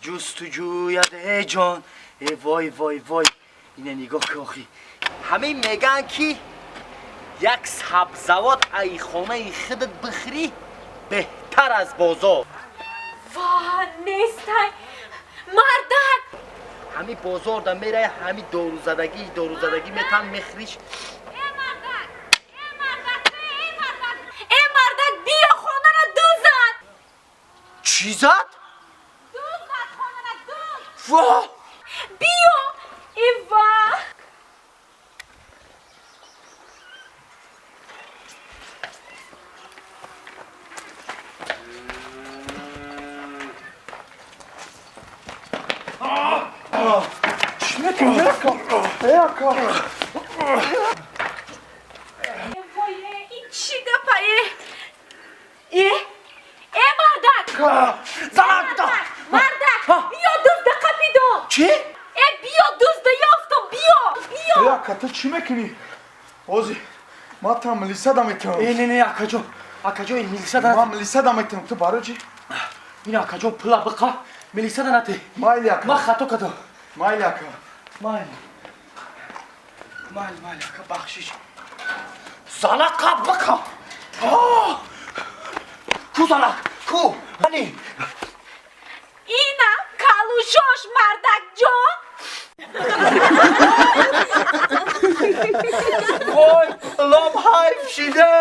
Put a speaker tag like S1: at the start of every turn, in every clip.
S1: جستجویت جان. وای وای وای، اینه نگاه که آخی همه میگن که یک سبزوات ای خانه خودت بخری بهتر از بازار.
S2: واه نیستای مردک،
S1: همین بازار دا میره، همین دارو زدگی میتن مخریش.
S2: ای مردک بیا خانه را دوزد.
S1: چی زد؟
S2: دوزد خانه را دوز.
S1: واه
S2: بیا ایوا.
S1: چی میکنی؟ یکا
S2: این چی گپایه؟ ای مردک، مردک بیا دوز ده قپیدو.
S1: چی؟
S2: ای بیا دوز ده یافتم، بیا
S3: یکا تو چی میکنی؟ بازی ما تا ملیسا دا میتونم.
S1: نه اکاجو این ملیسا دا
S3: ما ملیسا دا میتونم. تو بارو چی؟
S1: این اکاجو پلا بقا ملیسا دا نته.
S3: مایل یکا.
S1: ما خطا کدو.
S3: مایل یکا.
S1: مایل اکا بخشیش. زالقا بقا. کو زالق؟ کو؟ منی؟
S2: اینم کالوشوش مردک جان.
S1: وای لام حیف شده.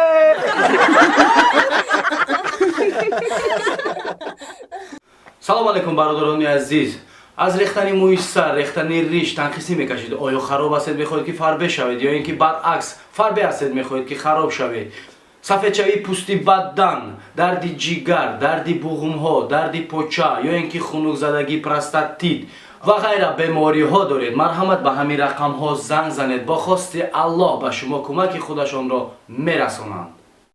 S1: سلام علیکم برادران عزیز. از ریختن موی سر، ریختن ریش تنخیصی میکشید. آیا خراب هستید میخواهید که فربه شوید یا اینکه برعکس فربه هستید میخواهید که خراب شوید؟ سفید شوی پوستی بدن، درد جگر، درد بوغم ها، درد پوچه یا اینکه خنک زدگی پروستات و غیره بیماری ها دارید، مرحمت به همین رقم ها زنگ زنید با خواست الله به شما کمک خودشان را میرسانند.